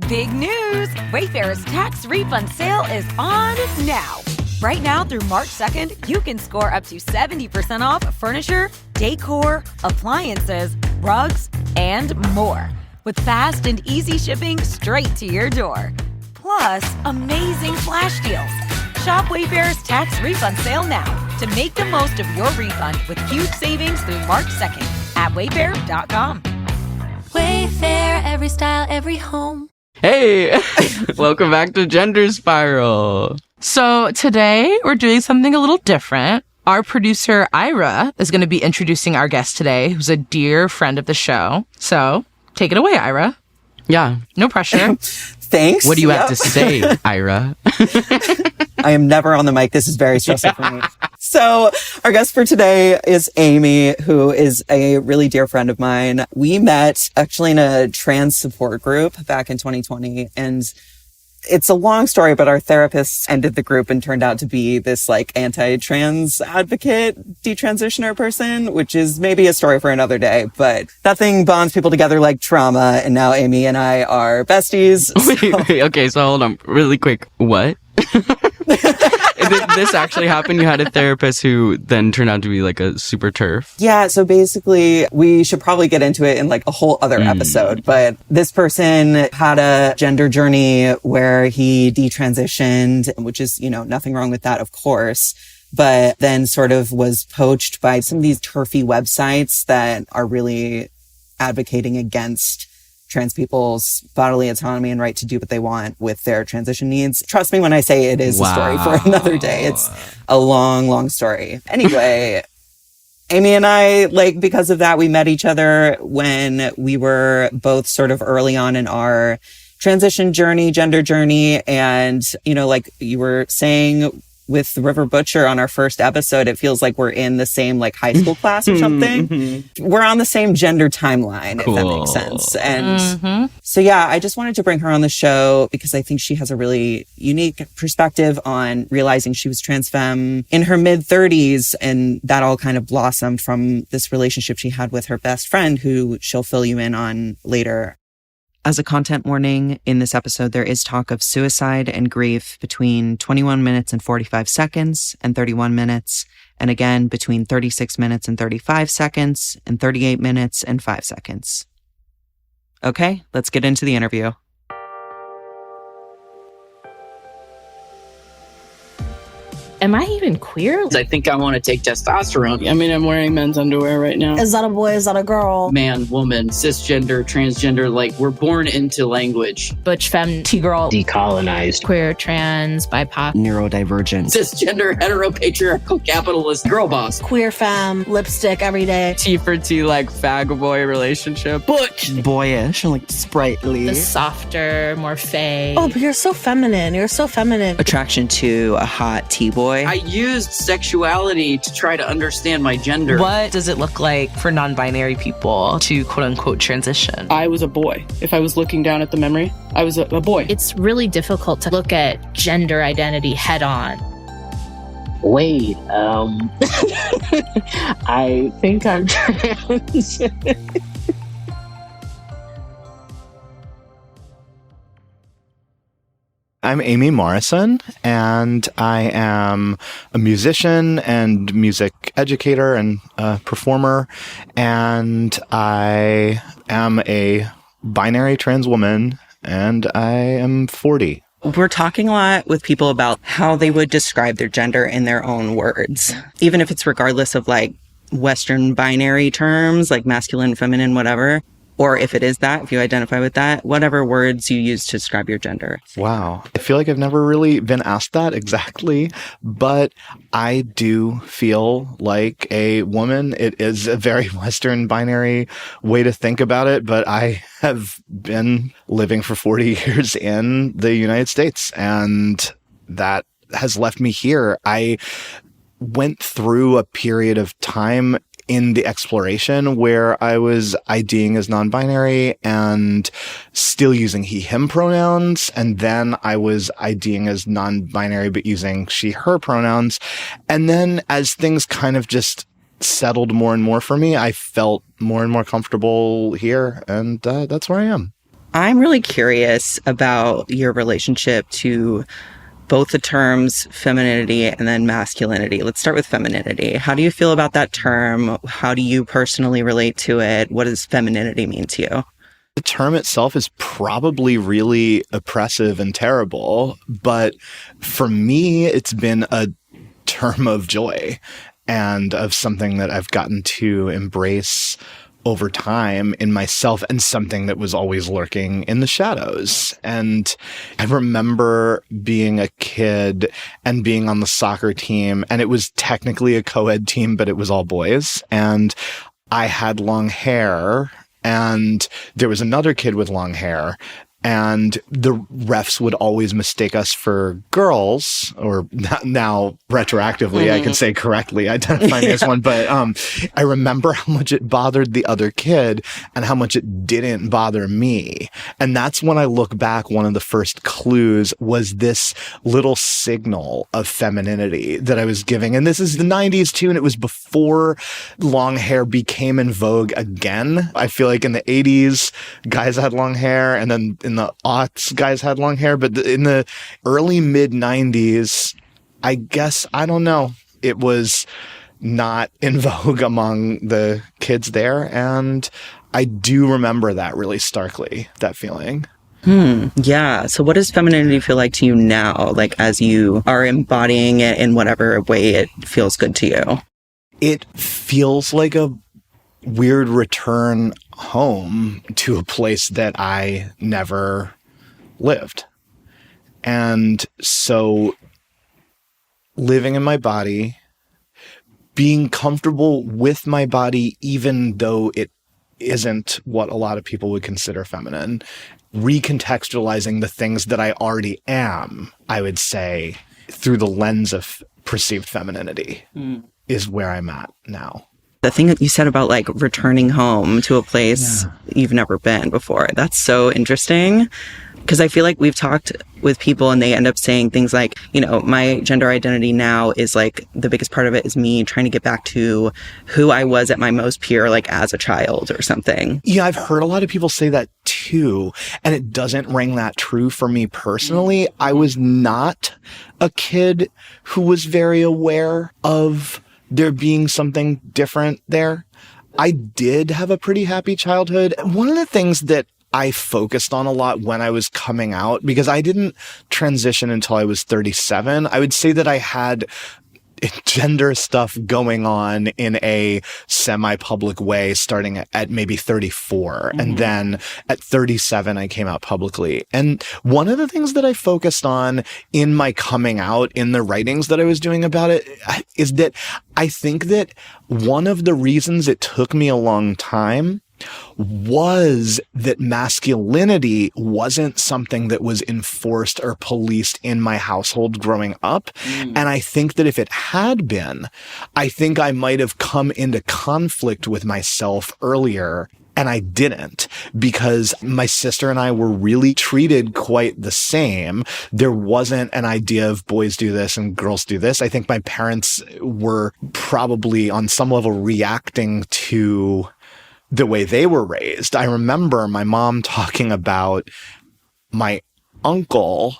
Big news! Wayfair's tax refund sale is on now. Right now through March 2nd, you can score up to 70% off furniture, decor, appliances, rugs, and more. With fast and easy shipping straight to your door. Plus, amazing flash deals. Shop Wayfair's tax refund sale now to make the most of your refund with huge savings through March 2nd at wayfair.com. Wayfair, every style, every home. Hey, welcome back to Gender Spiral. So today we're doing something a little different. Our producer, Ira, is going to be introducing our guest today, who's a dear friend of the show. So take it away, Ira. Yeah. No pressure. Thanks. What do you have to say, Ira? I am never on the mic. This is very stressful for me. So our guest for today is Amie, who is a really dear friend of mine. We met actually in a trans support group back in 2020. And it's a long story, but our therapist ended the group and turned out to be this like anti-trans advocate, detransitioner person, which is maybe a story for another day, but nothing bonds people together like trauma. And now Amie and I are besties. Wait, okay, so hold on really quick. What? Did this actually happen? You had a therapist who then turned out to be like a super turf? Yeah, so basically, we should probably get into it in like a whole other episode. But this person had a gender journey where he detransitioned, which is, you know, nothing wrong with that, of course. But then sort of was poached by some of these turfy websites that are really advocating against trans people's bodily autonomy and right to do what they want with their transition needs. Trust me when I say it is a story for another day. It's a long, long story. Anyway, Amie and I, like, because of that, we met each other when we were both sort of early on in our transition journey, gender journey. And, you know, like you were saying with the River Butcher on our first episode, it feels like we're in the same like high school class or something. We're on the same gender timeline, if that makes sense. And so, yeah, I just wanted to bring her on the show because I think she has a really unique perspective on realizing she was trans femme in her mid-30s. And that all kind of blossomed from this relationship she had with her best friend, who she'll fill you in on later. As a content warning, in this episode, there is talk of suicide and grief between 21 minutes and 45 seconds and 31 minutes, and again between 36 minutes and 35 seconds and 38 minutes and 5 seconds. Okay, let's get into the interview. Am I even queer? I think I want to take testosterone. I mean, I'm wearing men's underwear right now. Is that a boy? Is that a girl? Man, woman, cisgender, transgender, like we're born into language. Butch, femme, T-girl, decolonized, queer, trans, BIPOC, Neurodivergent, cisgender, heteropatriarchal, capitalist, girl boss. Queer femme, lipstick every day. T for T, like fag boy relationship. Butch. boyish and like sprightly. the softer, more fey. Oh, but you're so feminine. You're so feminine. Attraction to a hot T-boy. I used sexuality to try to understand my gender. What does it look like for non-binary people to quote unquote transition? I was a boy. If I was looking down at the memory, I was a boy. It's really difficult to look at gender identity head on. wait, I think I'm trans. I'm Amie Morrison, and I am a musician and music educator and performer, and I am a binary trans woman, and I am 40. We're talking a lot with people about how they would describe their gender in their own words, even if it's regardless of like Western binary terms like masculine, feminine, whatever. Or if it is that, if you identify with that, whatever words you use to describe your gender. Wow. I feel like I've never really been asked that exactly, but I do feel like a woman. It is a very Western binary way to think about it, but I have been living for 40 years in the United States, and that has left me here. I went through a period of time in the exploration where I was IDing as non-binary and still using he, him pronouns. And then I was IDing as non-binary, but using she, her pronouns. And then as things kind of just settled more and more for me, I felt more and more comfortable here. And that's where I am. I'm really curious about your relationship to both the terms femininity and then masculinity. Let's start with femininity. How do you feel about that term? How do you personally relate to it? What does femininity mean to you? The term itself is probably really oppressive and terrible, but for me, it's been a term of joy and of something that I've gotten to embrace over time in myself, and something that was always lurking in the shadows. And I remember being a kid and being on the soccer team, and it was technically a co-ed team, but it was all boys. And I had long hair, and there was another kid with long hair. And the refs would always mistake us for girls, or now retroactively, I can say correctly identifying as one. But I remember how much it bothered the other kid and how much it didn't bother me. And that's when I look back, one of the first clues was this little signal of femininity that I was giving. And this is the 90s too, and it was before long hair became in vogue again. I feel like in the 80s, guys had long hair, and then in the aughts, guys had long hair, but in the early mid 90s, I guess, I don't know, it was not in vogue among the kids there. And I do remember that really starkly, that feeling. Yeah. So what does femininity feel like to you now? Like as you are embodying it in whatever way it feels good to you? It feels like a weird return home to a place that I never lived. And so living in my body, being comfortable with my body, even though it isn't what a lot of people would consider feminine, recontextualizing the things that I already am, I would say, through the lens of perceived femininity is where I'm at now. The thing that you said about like returning home to a place you've never been before, that's so interesting. Because I feel like we've talked with people and they end up saying things like, you know, my gender identity now is like the biggest part of it is me trying to get back to who I was at my most pure, like as a child or something. Yeah, I've heard a lot of people say that too. And it doesn't ring that true for me personally. I was not a kid who was very aware of there being something different there. I did have a pretty happy childhood. One of the things that I focused on a lot when I was coming out, because I didn't transition until I was 37, I would say that I had gender stuff going on in a semi-public way starting at maybe 34. And then at 37, I came out publicly. And one of the things that I focused on in my coming out in the writings that I was doing about it is that I think that one of the reasons it took me a long time was that masculinity wasn't something that was enforced or policed in my household growing up. And I think that if it had been, I think I might have come into conflict with myself earlier. And I didn't, because my sister and I were really treated quite the same. There wasn't an idea of boys do this and girls do this. I think my parents were probably on some level reacting to the way they were raised. I remember my mom talking about my uncle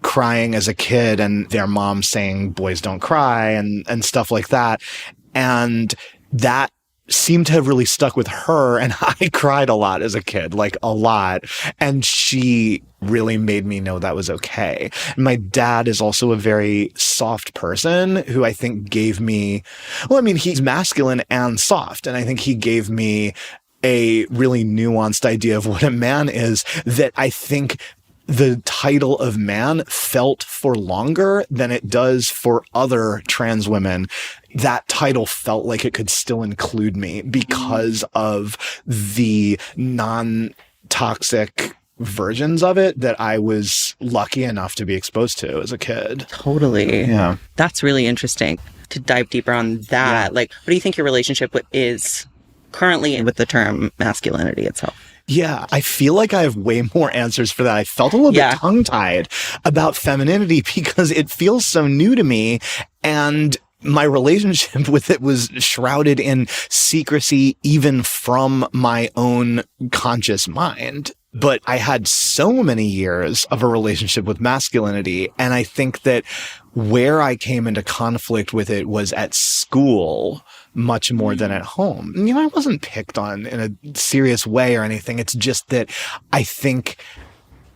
crying as a kid and their mom saying boys don't cry and stuff like that. And that seemed to have really stuck with her. And I cried a lot as a kid, like a lot. And she really made me know that was okay. My dad is also a very soft person who I think gave me, well, I mean, he's masculine and soft. And I think he gave me a really nuanced idea of what a man is that I think the title of man felt for longer than it does for other trans women. That title felt like it could still include me because of the non-toxic versions of it that I was lucky enough to be exposed to as a kid. Totally. Yeah. That's really interesting. To dive deeper on that, like, what do you think your relationship is currently with the term masculinity itself? Yeah, I feel like I have way more answers for that. I felt a little bit tongue-tied about femininity because it feels so new to me, and my relationship with it was shrouded in secrecy even from my own conscious mind. But I had so many years of a relationship with masculinity. And I think that where I came into conflict with it was at school much more than at home. You know, I wasn't picked on in a serious way or anything. It's just that I think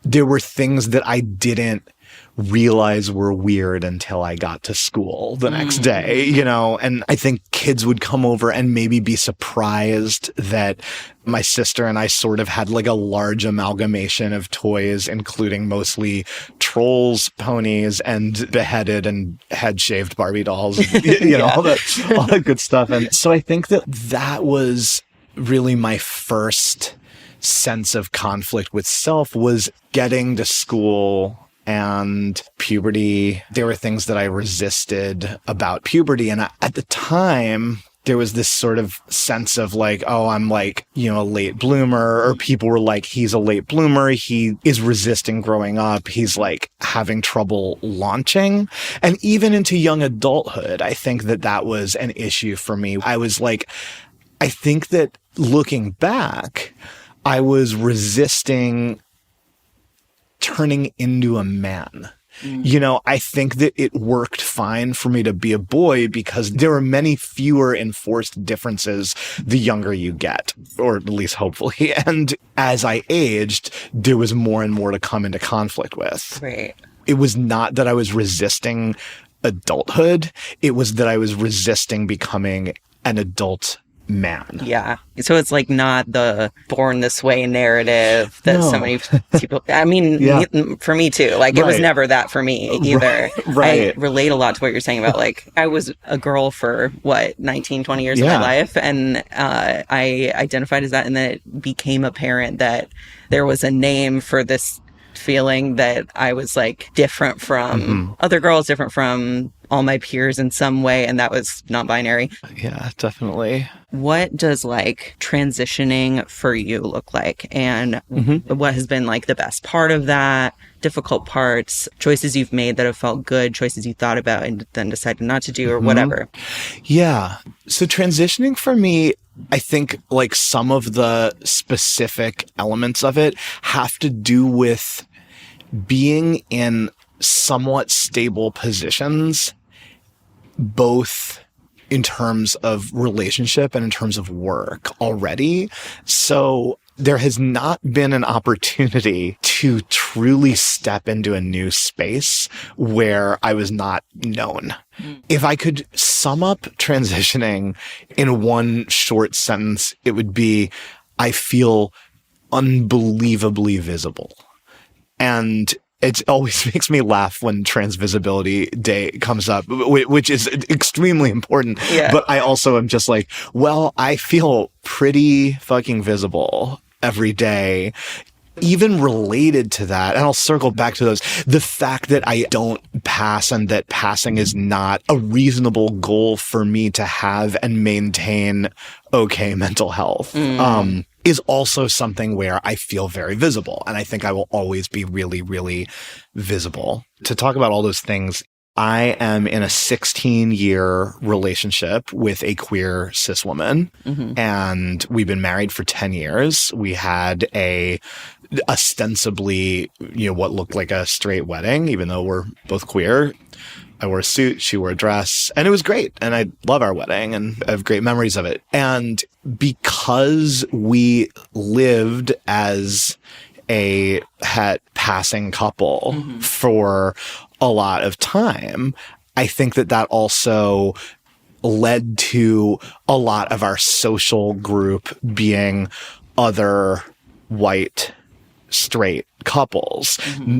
there were things that I didn't realize were weird until I got to school the next day, you know, and I think kids would come over and maybe be surprised that my sister and I sort of had like a large amalgamation of toys, including mostly trolls, ponies, and beheaded and head-shaved Barbie dolls, you know, all that good stuff. And so I think that was really my first sense of conflict with self, was getting to school and puberty. There were things that I resisted about puberty. And at the time, there was this sort of sense of like, oh, I'm like, you know, a late bloomer, or people were like, he's a late bloomer. He is resisting growing up. He's like having trouble launching. And even into young adulthood, I think that was an issue for me. I was like, I think that looking back, I was resisting turning into a man. You know, I think that it worked fine for me to be a boy because there are many fewer enforced differences the younger you get, or at least hopefully. And as I aged, there was more and more to come into conflict with. Right. It was not that I was resisting adulthood. It was that I was resisting becoming an adult man. Yeah. So it's like not the born this way narrative that so many people, I mean, for me too, like it was never that for me either. Right. I relate a lot to what you're saying about like, I was a girl for 19, 20 years of my life. And I identified as that. And then it became apparent that there was a name for this feeling that I was like different from other girls, different from all my peers in some way, and that was non-binary. Yeah, definitely. What does like transitioning for you look like, and what has been like the best part of that, difficult parts, choices you've made that have felt good, choices you thought about and then decided not to do, or whatever? Yeah. So transitioning for me, I think like some of the specific elements of it have to do with being in somewhat stable positions, both in terms of relationship and in terms of work already. So there has not been an opportunity to truly step into a new space where I was not known. If I could sum up transitioning in one short sentence, it would be, I feel unbelievably visible. And it always makes me laugh when Trans Visibility Day comes up, which is extremely important. Yeah. But I also am just like, well, I feel pretty fucking visible every day. Even related to that, and I'll circle back to those, the fact that I don't pass and that passing is not a reasonable goal for me to have and maintain okay mental health. Is also something where I feel very visible. And I think I will always be really, really visible. To talk about all those things, I am in a 16-year relationship with a queer cis woman, and we've been married for 10 years. We had a ostensibly, what looked like a straight wedding, even though we're both queer. I wore a suit, she wore a dress, and it was great. And I love our wedding and I have great memories of it. And because we lived as a het passing couple for a lot of time, I think that also led to a lot of our social group being other white straight couples.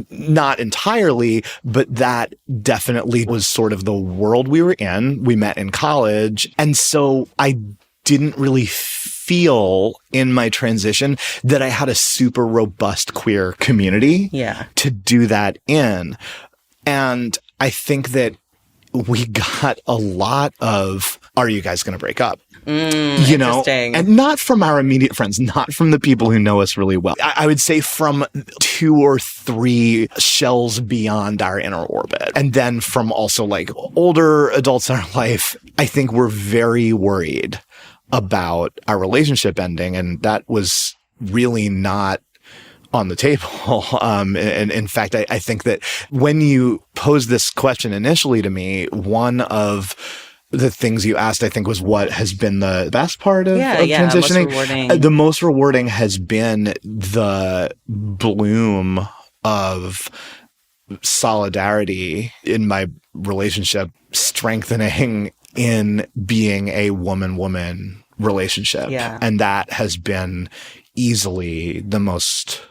Not entirely, but that definitely was sort of the world we were in. We met in college. And so I didn't really feel in my transition that I had a super robust queer community to do that in. And I think that we got a lot of, are you guys going to break up? And not from our immediate friends, not from the people who know us really well. I would say from 2 or 3 shells beyond our inner orbit. And then from also like older adults in our life, I think we're very worried about our relationship ending. And that was really not on the table. And in fact, I think that when you posed this question initially to me, one of the things you asked, I think, was what has been the best part of transitioning. Most rewarding. The most rewarding has been the bloom of solidarity in my relationship, strengthening in being a woman-woman relationship. Yeah. And that has been easily the most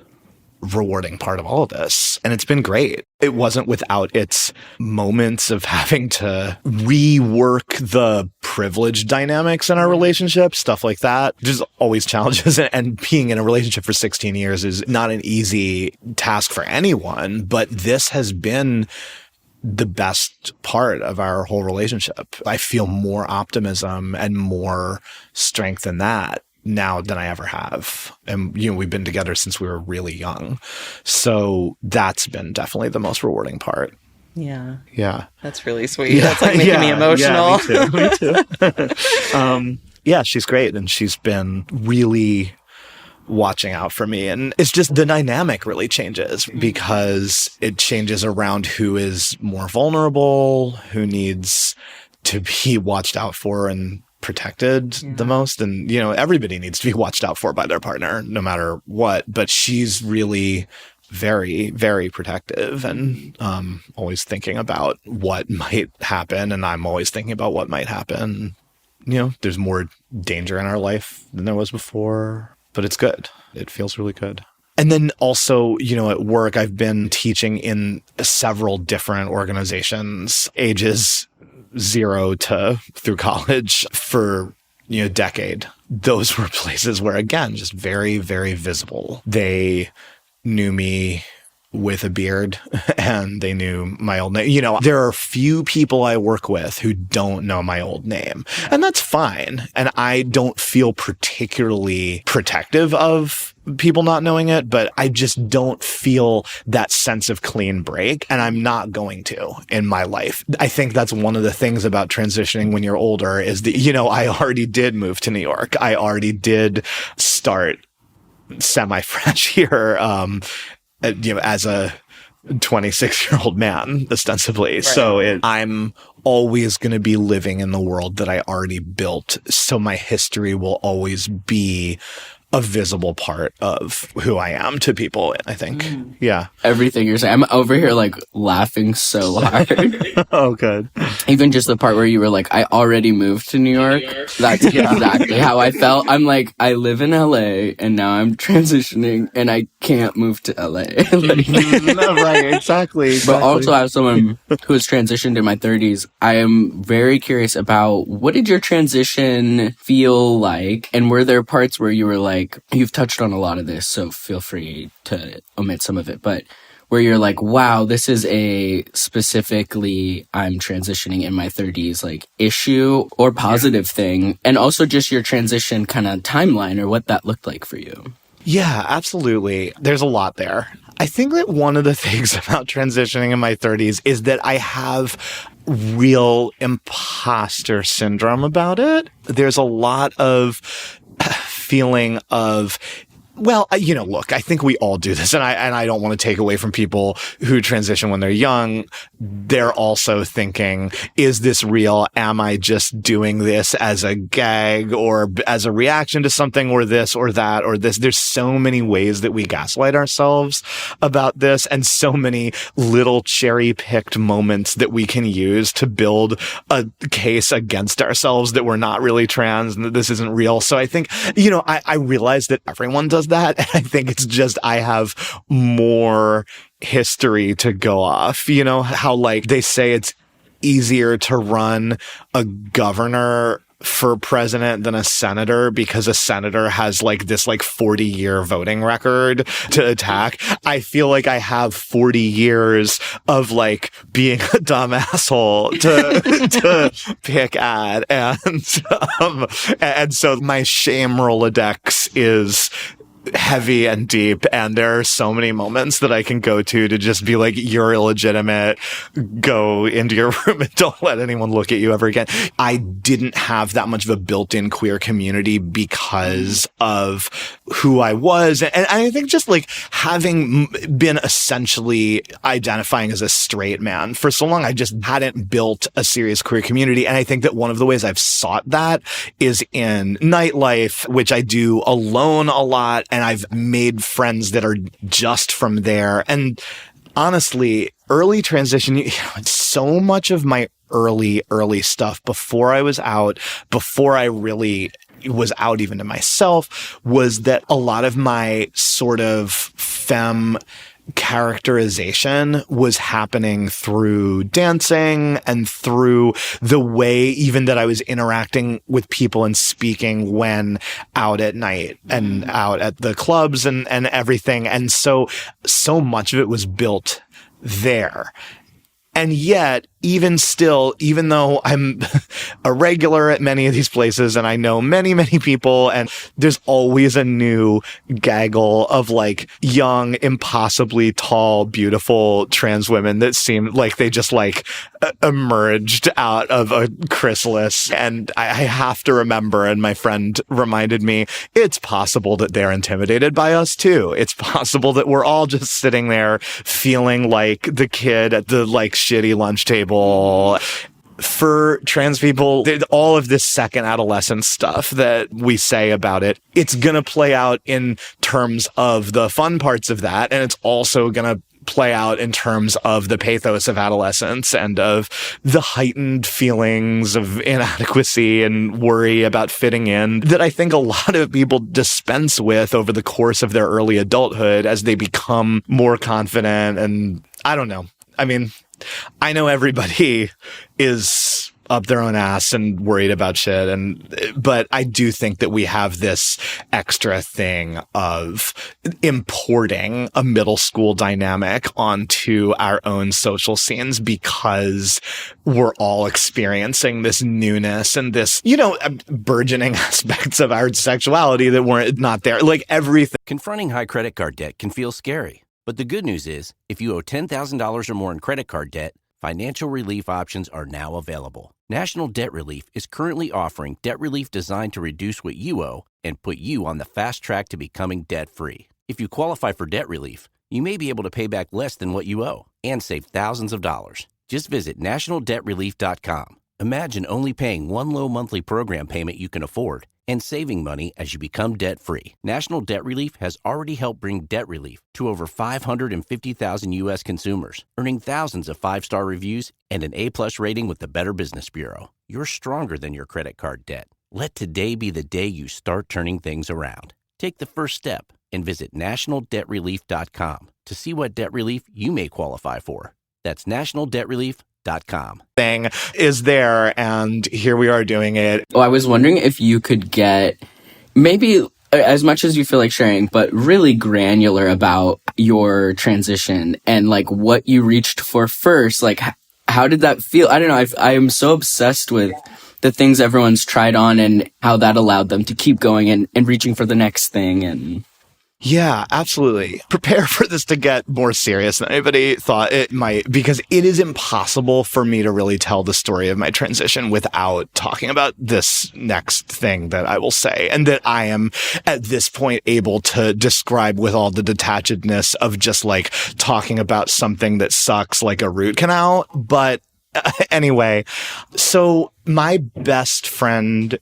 rewarding part of all of this. And it's been great. It wasn't without its moments of having to rework the privilege dynamics in our relationship, stuff like that. There's always challenges. And being in a relationship for 16 years is not an easy task for anyone. But this has been the best part of our whole relationship. I feel more optimism and more strength in that now than I ever have. And, we've been together since we were really young. So that's been definitely the most rewarding part. Yeah. Yeah. That's really sweet. Yeah. That's like making me emotional. Yeah, me too. Yeah, she's great. And she's been really watching out for me. And it's just the dynamic really changes because it changes around who is more vulnerable, who needs to be watched out for and protected the most. And, everybody needs to be watched out for by their partner, no matter what. But she's really very, very protective and always thinking about what might happen. And I'm always thinking about what might happen. There's more danger in our life than there was before, but it's good. It feels really good. And then also, at work, I've been teaching in several different organizations, ages 0 to through college for, a decade. Those were places where, again, just very, very visible. They knew me with a beard and they knew my old name. There are few people I work with who don't know my old name, and that's fine. And I don't feel particularly protective of people not knowing it, but I just don't feel that sense of clean break, and I'm not going to in my life. I think that's one of the things about transitioning when you're older is that, I already did move to New York. I already did start semi-fresh here, as a 26-year-old man, ostensibly. Right. So I'm always going to be living in the world that I already built. So my history will always be a visible part of who I am to people, I think. Yeah. Everything you're saying. I'm over here laughing so hard. Oh, good. Even just the part where you were like, I already moved to New York. That's exactly how I felt. I'm like, I live in LA and now I'm transitioning and I can't move to LA. Right, exactly. But also as someone who has transitioned in my 30s, I am very curious about what did your transition feel like? And were there parts where you were like, you've touched on a lot of this, so feel free to omit some of it, but where you're like, wow, this is a specifically I'm transitioning in my 30s issue or positive thing, and also just your transition kind of timeline or what that looked like for you. Yeah, absolutely. There's a lot there. I think that one of the things about transitioning in my 30s is that I have real imposter syndrome about it. There's a lot of feeling of, well, look, I think we all do this, and I don't want to take away from people who transition when they're young. They're also thinking, is this real? Am I just doing this as a gag or as a reaction to something or this or that or this? There's so many ways that we gaslight ourselves about this and so many little cherry-picked moments that we can use to build a case against ourselves that we're not really trans and that this isn't real. So I think, I realize that everyone does that. And I think it's just, I have more history to go off, how they say it's easier to run a governor for president than a senator because a senator has this 40-year voting record to attack. I feel like I have 40 years of being a dumb asshole to pick at. And so my shame Rolodex is heavy and deep, and there are so many moments that I can go to just be like, you're illegitimate, go into your room and don't let anyone look at you ever again. I didn't have that much of a built-in queer community because of who I was. And I think just like having been essentially identifying as a straight man for so long, I just hadn't built a serious queer community. And I think that one of the ways I've sought that is in nightlife, which I do alone a lot. And I've made friends that are just from there. And honestly, early transition, so much of my early stuff before I was out, before I really was out even to myself, was that a lot of my sort of femme characterization was happening through dancing and through the way even that I was interacting with people and speaking when out at night and out at the clubs and everything. And so much of it was built there. And yet, even still, even though I'm a regular at many of these places and I know many, many people, and there's always a new gaggle of like young, impossibly tall, beautiful trans women that seem like they just like emerged out of a chrysalis. And I have to remember, and my friend reminded me, it's possible that they're intimidated by us too. It's possible that we're all just sitting there feeling like the kid at the like shitty lunch table. For trans people, all of this second adolescence stuff that we say about it, it's going to play out in terms of the fun parts of that. And it's also going to play out in terms of the pathos of adolescence and of the heightened feelings of inadequacy and worry about fitting in that I think a lot of people dispense with over the course of their early adulthood as they become more confident. And I don't know. I mean, I know everybody is up their own ass and worried about shit. But I do think that we have this extra thing of importing a middle school dynamic onto our own social scenes because we're all experiencing this newness and this, burgeoning aspects of our sexuality that weren't not there. Like everything. Confronting high credit card debt can feel scary. But the good news is, if you owe $10,000 or more in credit card debt, financial relief options are now available. National Debt Relief is currently offering debt relief designed to reduce what you owe and put you on the fast track to becoming debt-free. If you qualify for debt relief, you may be able to pay back less than what you owe and save thousands of dollars. Just visit nationaldebtrelief.com. Imagine only paying one low monthly program payment you can afford and saving money as you become debt-free. National Debt Relief has already helped bring debt relief to over 550,000 U.S. consumers, earning thousands of five-star reviews and an A-plus rating with the Better Business Bureau. You're stronger than your credit card debt. Let today be the day you start turning things around. Take the first step and visit nationaldebtrelief.com to see what debt relief you may qualify for. That's nationaldebtrelief.com. Thing is there, and here we are doing it. Oh, I was wondering if you could get maybe as much as you feel like sharing, but really granular about your transition and like what you reached for first. Like, how did that feel? I don't know. I am so obsessed with the things everyone's tried on and how that allowed them to keep going and reaching for the next thing. And yeah, absolutely. Prepare for this to get more serious than anybody thought it might, because it is impossible for me to really tell the story of my transition without talking about this next thing that I will say, and that I am at this point able to describe with all the detachedness of just like talking about something that sucks like a root canal. But anyway, so my best friend,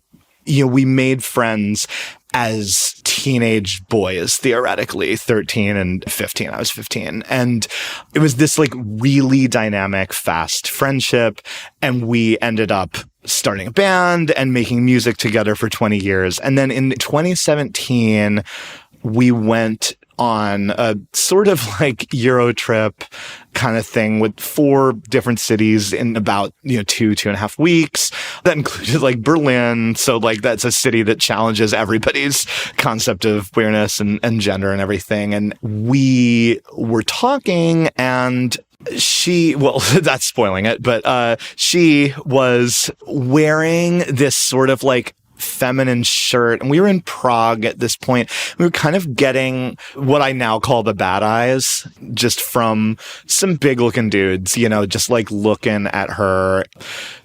we made friends as teenage boys, theoretically, 13 and 15. I was 15. And it was this like really dynamic, fast friendship. And we ended up starting a band and making music together for 20 years. And then in 2017, we went on a sort of like Euro trip kind of thing with 4 different cities in about, 2.5 weeks. That included like Berlin. So like that's a city that challenges everybody's concept of queerness and gender and everything. And we were talking, and that's spoiling it, but she was wearing this sort of like feminine shirt. And we were in Prague at this point. We were kind of getting what I now call the bad eyes, just from some big looking dudes, just like looking at her.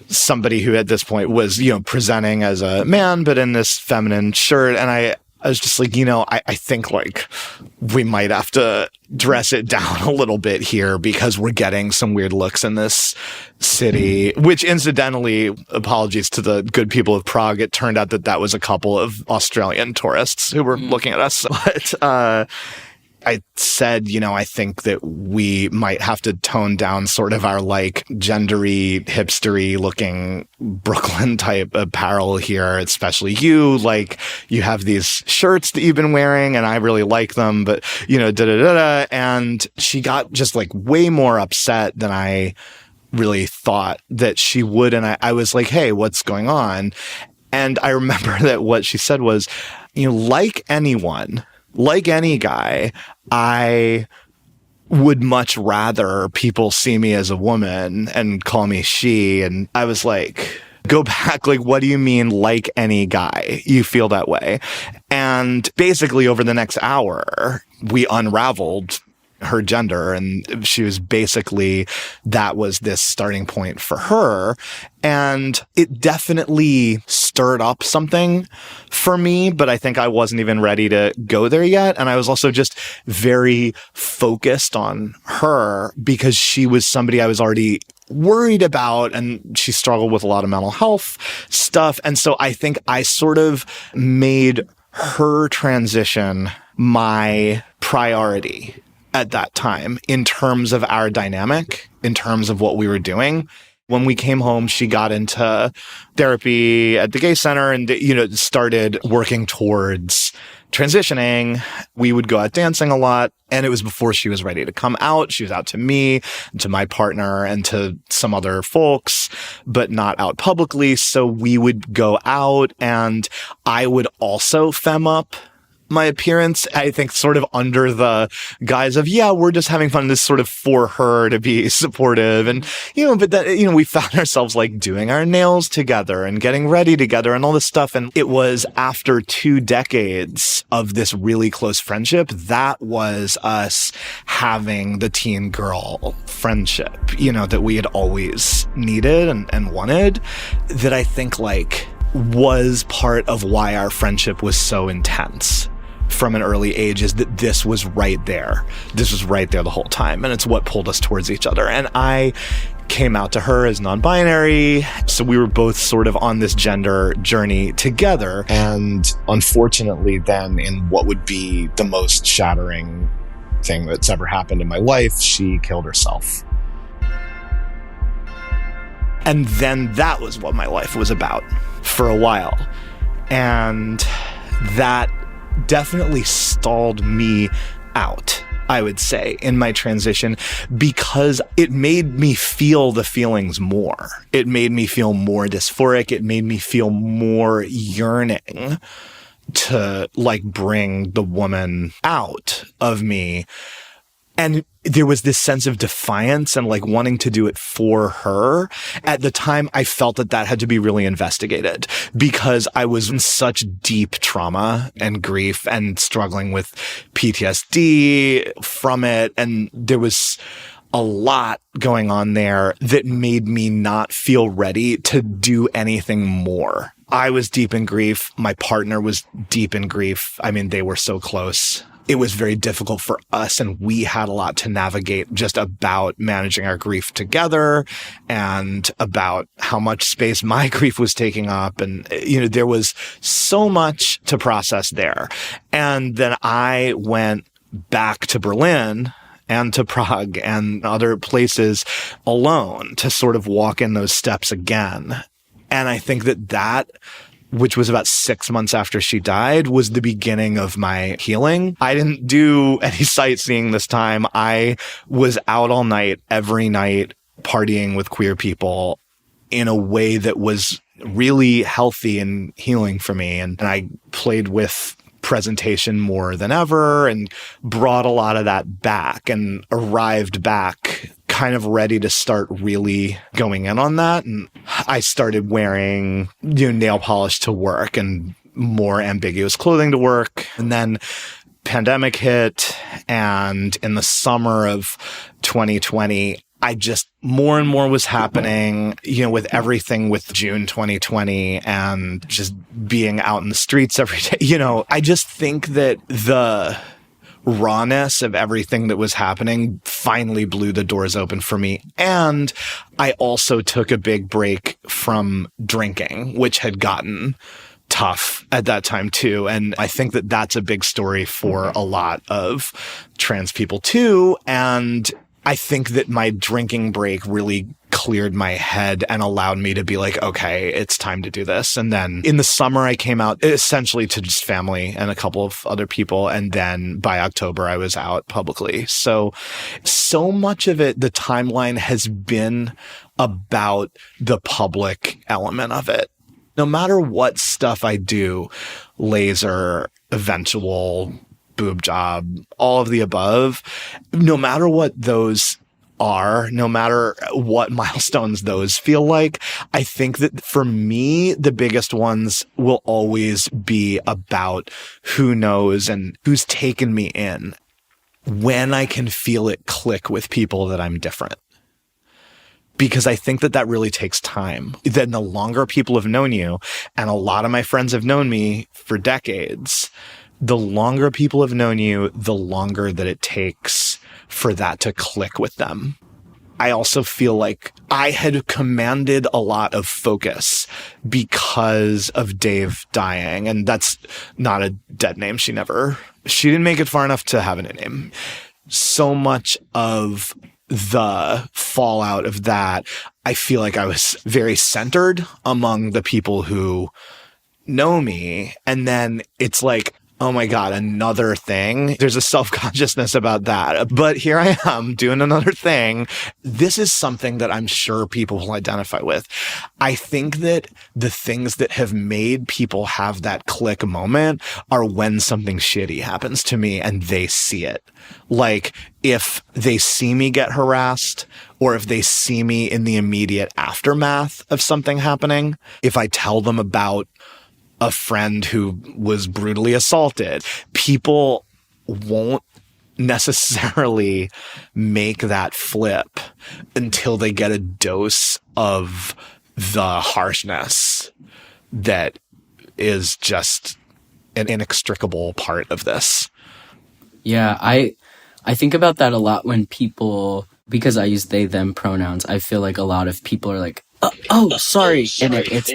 Somebody who at this point was, presenting as a man, but in this feminine shirt. And I was just like, I think like we might have to dress it down a little bit here because we're getting some weird looks in this city, which incidentally, apologies to the good people of Prague, it turned out that was a couple of Australian tourists who were looking at us. But, I said, I think that we might have to tone down sort of our like gendery, hipstery looking Brooklyn type apparel here, especially you. Like you have these shirts that you've been wearing and I really like them, but And she got just like way more upset than I really thought that she would. And I was like, hey, what's going on? And I remember that what she said was, like anyone, like any guy, I would much rather people see me as a woman and call me she. And I was like, go back. Like, what do you mean, like any guy? You feel that way? And basically over the next hour, we unraveled her gender. And she was basically, that was this starting point for her. And it definitely stirred up something for me, but I think I wasn't even ready to go there yet. And I was also just very focused on her because she was somebody I was already worried about, and she struggled with a lot of mental health stuff. And so I think I sort of made her transition my priority at that time in terms of our dynamic, in terms of what we were doing. When we came home, she got into therapy at the gay center and, started working towards transitioning. We would go out dancing a lot, and it was before she was ready to come out. She was out to me, to my partner, and to some other folks, but not out publicly. So we would go out, and I would also femme up my appearance, I think, sort of under the guise of, we're just having fun, this sort of for her to be supportive. And, but that, we found ourselves like doing our nails together and getting ready together and all this stuff. And it was after 2 decades of this really close friendship, that was us having the teen girl friendship, that we had always needed and wanted, that I think like was part of why our friendship was so intense from an early age, is that this was right there. This was right there the whole time. And it's what pulled us towards each other. And I came out to her as non-binary. So we were both sort of on this gender journey together. And unfortunately then, in what would be the most shattering thing that's ever happened in my life, she killed herself. And then that was what my life was about for a while. And that definitely stalled me out, I would say, in my transition, because it made me feel the feelings more. It made me feel more dysphoric. It made me feel more yearning to like bring the woman out of me. And there was this sense of defiance and like wanting to do it for her. At the time, I felt that had to be really investigated because I was in such deep trauma and grief and struggling with PTSD from it. And there was a lot going on there that made me not feel ready to do anything more. I was deep in grief. My partner was deep in grief. I mean, they were so close. It was very difficult for us, and we had a lot to navigate just about managing our grief together and about how much space my grief was taking up. And, there was so much to process there. And then I went back to Berlin and to Prague and other places alone to sort of walk in those steps again. And I think that which was about 6 months after she died, was the beginning of my healing. I didn't do any sightseeing this time. I was out all night, every night, partying with queer people in a way that was really healthy and healing for me. And I played with presentation more than ever and brought a lot of that back and arrived back kind of ready to start really going in on that. And I started wearing nail polish to work and more ambiguous clothing to work. And then pandemic hit, and in the summer of 2020, I just more and more was happening, with everything with June 2020 and just being out in the streets every day. I just think that the rawness of everything that was happening finally blew the doors open for me. And I also took a big break from drinking, which had gotten tough at that time too. And I think that that's a big story for a lot of trans people too. And I think that my drinking break really cleared my head and allowed me to be like, okay, it's time to do this. And then in the summer, I came out essentially to just family and a couple of other people. And then by October, I was out publicly. So much of it, the timeline has been about the public element of it. No matter what stuff I do, laser, eventual, boob job, all of the above, no matter what those are, no matter what milestones those feel like, I think that for me, the biggest ones will always be about who knows and who's taken me in, when I can feel it click with people that I'm different. Because I think that really takes time. Then the longer people have known you, and a lot of my friends have known me for decades, the longer people have known you, the longer that it takes for that to click with them. I also feel like I had commanded a lot of focus because of Dave dying. And that's not a dead name. She didn't make it far enough to have a new name. So much of the fallout of that, I feel like I was very centered among the people who know me. And then it's like, oh my God, another thing. There's a self-consciousness about that. But here I am doing another thing. This is something that I'm sure people will identify with. I think that the things that have made people have that click moment are when something shitty happens to me and they see it. Like if they see me get harassed, or if they see me in the immediate aftermath of something happening, if I tell them about a friend who was brutally assaulted, people won't necessarily make that flip until they get a dose of the harshness that is just an inextricable part of this. Yeah, I think about that a lot when people, because I use they, them pronouns, I feel like a lot of people are like, oh, sorry. And it's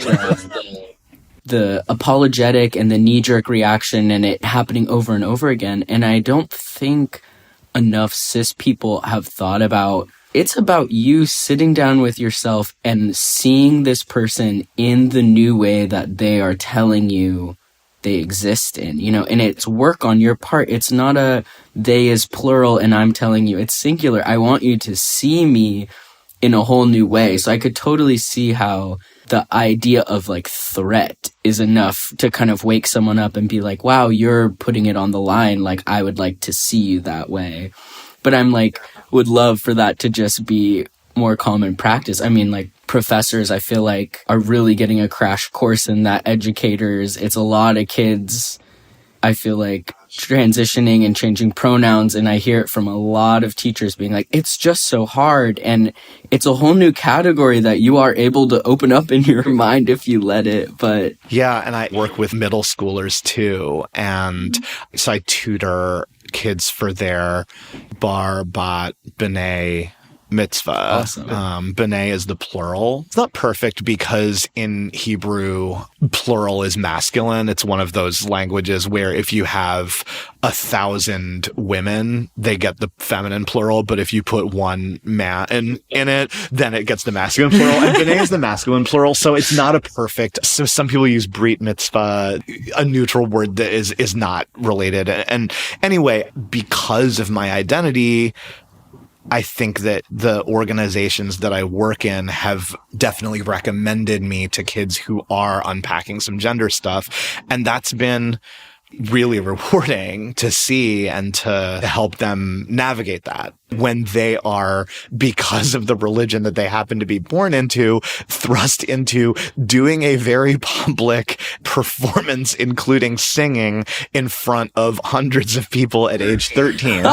the apologetic and the knee-jerk reaction and it happening over and over again. And I don't think enough cis people have thought about, it's about you sitting down with yourself and seeing this person in the new way that they are telling you they exist in, and it's work on your part. It's not a they is plural and I'm telling you it's singular. I want you to see me in a whole new way. So I could totally see how the idea of like threat is enough to kind of wake someone up and be like, wow, you're putting it on the line. Like, I would like to see you that way. But I'm like, would love for that to just be more common practice. I mean, like professors, I feel like are really getting a crash course in that. Educators, it's a lot of kids, I feel like, transitioning and changing pronouns. And I hear it from a lot of teachers being like, it's just so hard. And it's a whole new category that you are able to open up in your mind if you let it. But yeah, and I work with middle schoolers too. And so I tutor kids for their bar, bat, b'nai, mitzvah. Awesome. B'nai is the plural. It's not perfect because in Hebrew, plural is masculine. It's one of those languages where if you have 1,000 women, they get the feminine plural. But if you put one man in it, then it gets the masculine plural. And B'nai is the masculine plural. So it's not a perfect. So some people use brit mitzvah, a neutral word that is not related. And anyway, because of my identity, I think that the organizations that I work in have definitely recommended me to kids who are unpacking some gender stuff. And that's been really rewarding to see and to help them navigate that. when they are, because of the religion that they happen to be born into, thrust into doing a very public performance, including singing in front of hundreds of people at age 13,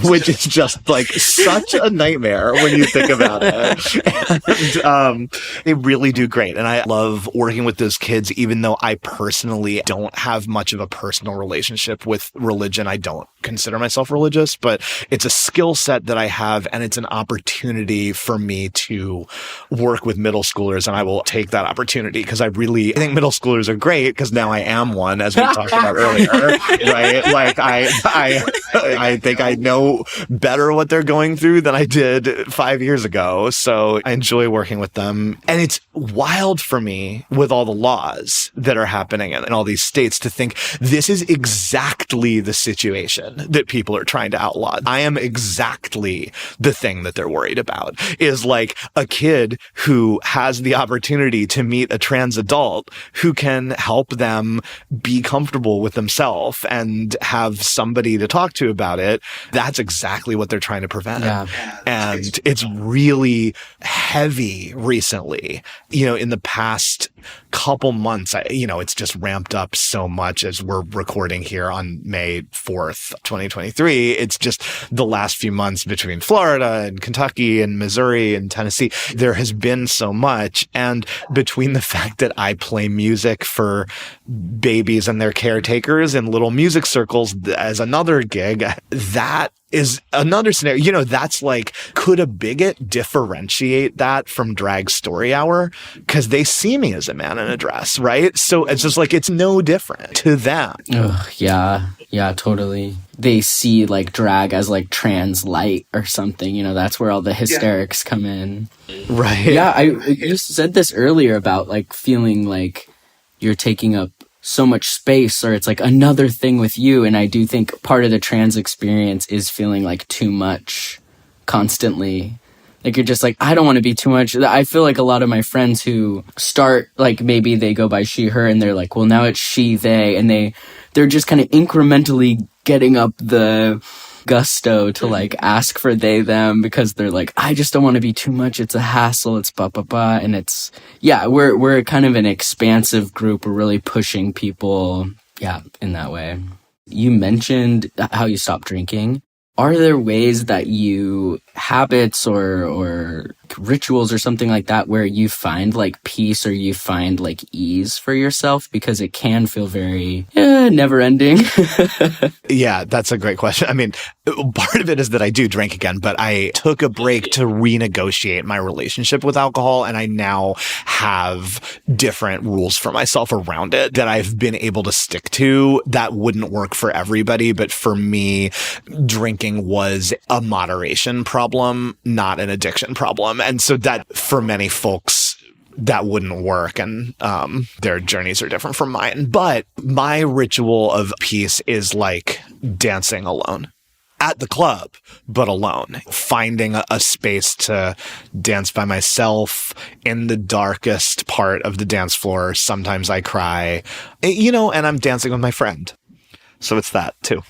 which is just like such a nightmare when you think about it. And, they really do great. And I love working with those kids, even though I personally don't have much of a personal relationship with religion. I don't consider myself religious, but it's a skill set that I have, and it's an opportunity for me to work with middle schoolers, and I will take that opportunity because I think middle schoolers are great because now I am one, as we talked about earlier, right? Like I think I know better what they're going through than I did 5 years ago. So I enjoy working with them. And it's wild for me with all the laws that are happening in all these states to think this is exactly the situation that people are trying to outlaw. I am exactly the thing that they're worried about, is like a kid who has the opportunity to meet a trans adult who can help them be comfortable with themselves and have somebody to talk to about it. That's exactly what they're trying to prevent. Yeah. And it's really heavy recently. In the past couple months, it's just ramped up so much as we're recording here on May 4th, 2023. It's just the last few months between Florida and Kentucky and Missouri and Tennessee, there has been so much. And between the fact that I play music for babies and their caretakers in little music circles as another gig, that is another scenario. That's like, could a bigot differentiate that from drag story hour? Because they see me as a man in a dress, right? So it's just like, it's no different to them. Yeah, totally. They see like drag as like trans light or something, that's where all the hysterics come in. Right. Yeah, you said this earlier about like feeling like you're taking up so much space, or it's like another thing with you. And I do think part of the trans experience is feeling like too much constantly. Like you're just like, I don't want to be too much. I feel like a lot of my friends who start, like maybe they go by she, her, and they're like, well, now it's she, they, and they're just kind of incrementally getting up the gusto to like ask for they, them, because they're like, I just don't want to be too much. It's a hassle. It's and it's, we're kind of an expansive group. We're really pushing people. Yeah. In that way. You mentioned how you stopped drinking. Are there ways that habits or rituals or something like that where you find like peace or you find like ease for yourself? Because it can feel very never ending. Yeah, that's a great question. I mean, part of it is that I do drink again, but I took a break to renegotiate my relationship with alcohol, and I now have different rules for myself around it that I've been able to stick to. That wouldn't work for everybody, but for me, drinking was a moderation problem, not an addiction problem. And so that for many folks, that wouldn't work, and their journeys are different from mine. But my ritual of peace is like dancing alone at the club, but alone, finding a space to dance by myself in the darkest part of the dance floor. Sometimes I cry, and I'm dancing with my friend. So it's that too,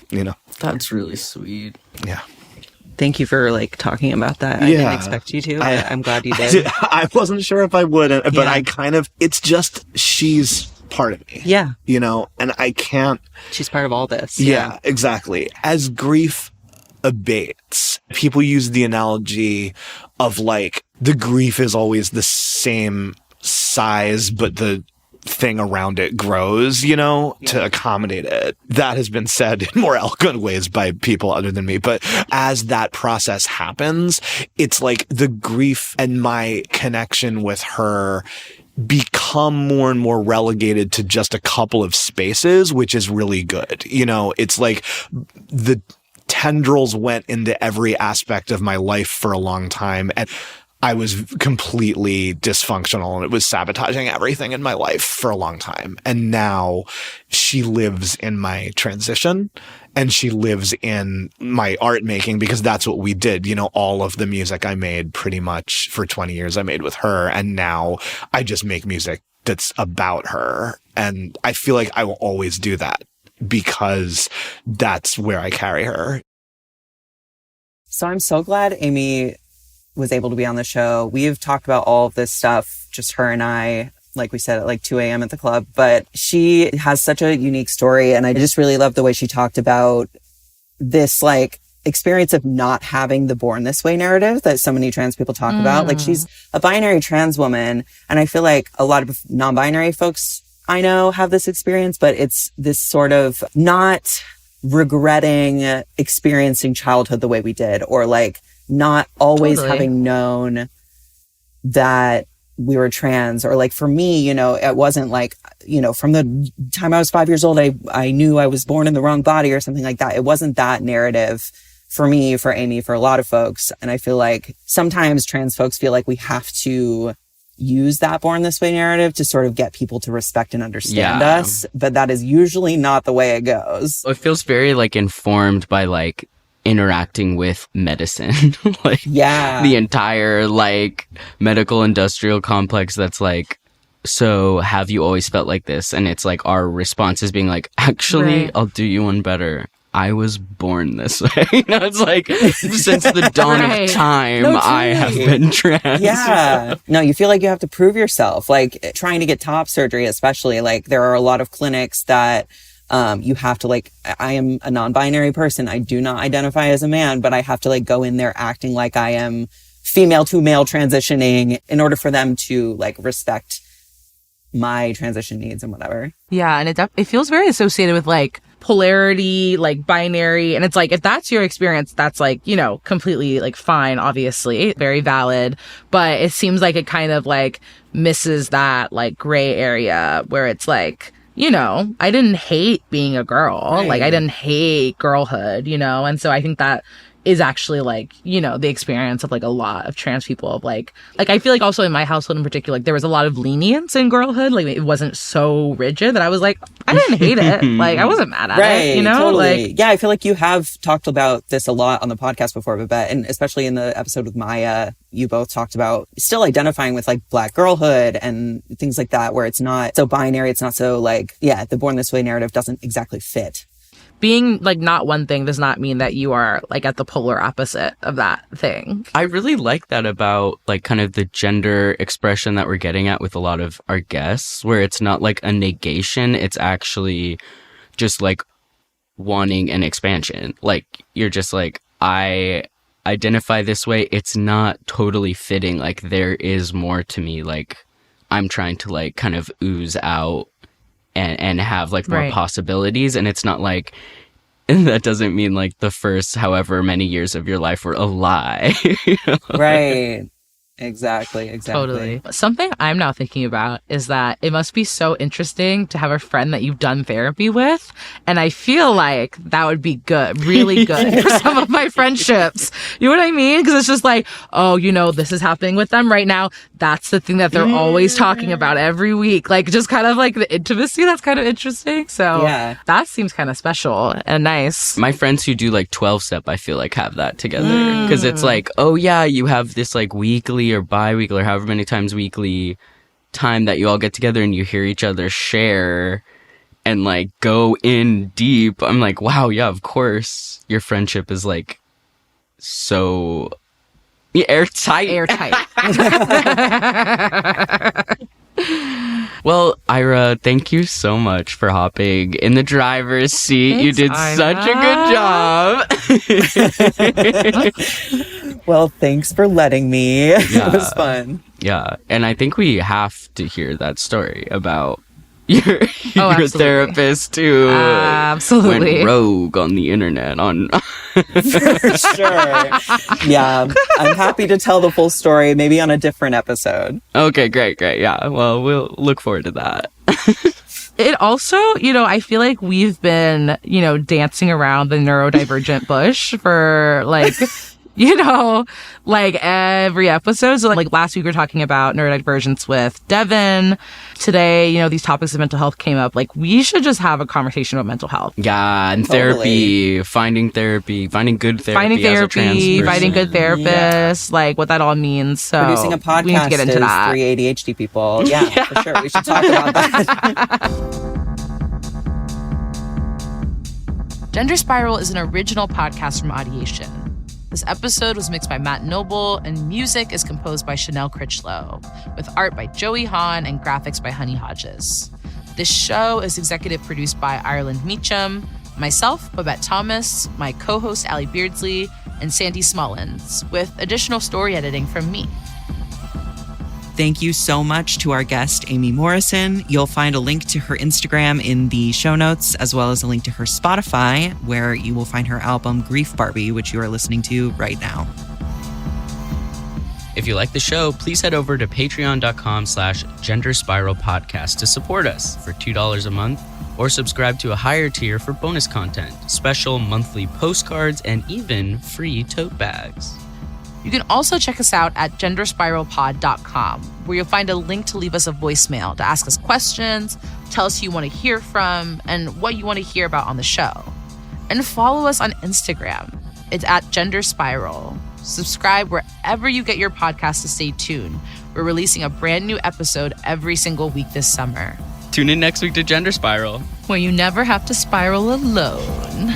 That's really sweet. Yeah. Thank you for like talking about that. I didn't expect you to. I'm glad you did. I wasn't sure if I would, but I kind of, it's just, she's part of me. Yeah. And I can't. She's part of all this. Yeah, exactly. As grief abates, people use the analogy of like, the grief is always the same size, but the thing around it grows, to accommodate it. That has been said in more eloquent ways by people other than me. But as that process happens, it's like the grief and my connection with her become more and more relegated to just a couple of spaces, which is really good. It's like the tendrils went into every aspect of my life for a long time, and I was completely dysfunctional, and it was sabotaging everything in my life for a long time. And now she lives in my transition, and she lives in my art making, because that's what we did. All of the music I made pretty much for 20 years I made with her. And now I just make music that's about her. And I feel like I will always do that because that's where I carry her. So I'm so glad Amie was able to be on the show. We've talked about all of this stuff, just her and I, like we said, at like 2 a.m. at the club. But she has such a unique story. And I just really love the way she talked about this like experience of not having the born this way narrative that so many trans people talk about. Like she's a binary trans woman. And I feel like a lot of non-binary folks I know have this experience, but it's this sort of not regretting experiencing childhood the way we did, or like not always having known that we were trans. Or like for me, you know, it wasn't like, you know, from the time I was 5 years old, I knew I was born in the wrong body or something like that. It wasn't that narrative for me, for Amie, for a lot of folks. And I feel like sometimes trans folks feel like we have to use that born this way narrative to sort of get people to respect and understand us. But that is usually not the way it goes. It feels very like informed by like interacting with medicine. Like the entire like medical industrial complex that's like, so have you always felt like this? And it's like our response is being like, actually, I'll do you one better. I was born this way. You know, it's like since the dawn of time, I have been trans. Yeah. No, you feel like you have to prove yourself. Like trying to get top surgery, especially, like there are a lot of clinics that you have to like, I am a non-binary person. I do not identify as a man, but I have to like go in there acting like I am female to male transitioning in order for them to like respect my transition needs and whatever. Yeah. And it feels very associated with like polarity, like binary. And it's like, if that's your experience, that's like, you know, completely like fine, obviously, very valid. But it seems like it kind of like misses that like gray area where it's like, you know, I didn't hate being a girl. Like I didn't hate girlhood, you know? And so I think that is actually like, you know, the experience of like a lot of trans people of like I feel like also in my household in particular, like there was a lot of lenience in girlhood. Like it wasn't so rigid that I was like, I didn't hate it. Like I wasn't mad at it, you know? Totally. Like, yeah, I feel like you have talked about this a lot on the podcast before, Babette, and especially in the episode with Maya, you both talked about still identifying with like Black girlhood and things like that, where it's not so binary. It's not so like, yeah, the born this way narrative doesn't exactly fit. being like not one thing does not mean that you are like at the polar opposite of that thing. I really like that about like kind of the gender expression that we're getting at with a lot of our guests, where it's not like a negation. It's actually just like wanting an expansion. Like you're just like, I identify this way. It's not totally fitting. Like there is more to me. Like I'm trying to like kind of ooze out and have like more possibilities. And it's not like, and that doesn't mean like the first however many years of your life were a lie. You know? Right. Exactly. Totally. Something I'm now thinking about is that it must be so interesting to have a friend that you've done therapy with. And I feel like that would be good, really good for some of my friendships. You know what I mean? Because it's just like, oh, you know, this is happening with them right now. That's the thing that they're always talking about every week. Like just kind of like the intimacy. That's kind of interesting. So that seems kind of special and nice. My friends who do like 12-step, I feel like have that together. Because it's like, oh yeah, you have this like weekly or bi-weekly or however many times weekly time that you all get together and you hear each other share and like go in deep. I'm like, wow, yeah, of course your friendship is like so airtight. Well, Ira, thank you so much for hopping in the driver's seat. Thanks, you did Ira. such a good job. Well, thanks for letting me. It was fun. Yeah. And I think we have to hear that story about your absolutely. therapist who absolutely went rogue on the internet on For sure. Yeah. I'm happy to tell the full story, maybe on a different episode. Okay, great. Yeah. Well, we'll look forward to that. It also, you know, I feel like we've been, you know, dancing around the neurodivergent bush for like, you know, like every episode. So like last week we were talking about neurodivergence with Devin. Today, you know, these topics of mental health came up. Like we should just have a conversation about mental health. Yeah, and therapy, finding good therapy, finding good therapists, like what that all means. So producing a podcast we need to get into that. 3 ADHD people. Yeah, for sure. We should talk about that. Gender Spiral is an original podcast from Audiation. This episode was mixed by Matt Noble, and music is composed by Chanel Critchlow, with art by Joey Hahn and graphics by Honey Hodges. This show is executive produced by Ireland Meacham, myself, Babette Thomas, my co-host Allie Beardsley, and Sandy Smullins, with additional story editing from me. Thank you so much to our guest, Amie Morrison. You'll find a link to her Instagram in the show notes, as well as a link to her Spotify, where you will find her album Grief Barbie, which you are listening to right now. If you like the show, please head over to patreon.com/genderspiralpodcast to support us for $2 a month, or subscribe to a higher tier for bonus content, special monthly postcards, and even free tote bags. You can also check us out at genderspiralpod.com, where you'll find a link to leave us a voicemail to ask us questions, tell us who you want to hear from, and what you want to hear about on the show. And follow us on Instagram. It's at genderspiral. Subscribe wherever you get your podcast to stay tuned. We're releasing a brand new episode every single week this summer. Tune in next week to Gender Spiral, where you never have to spiral alone.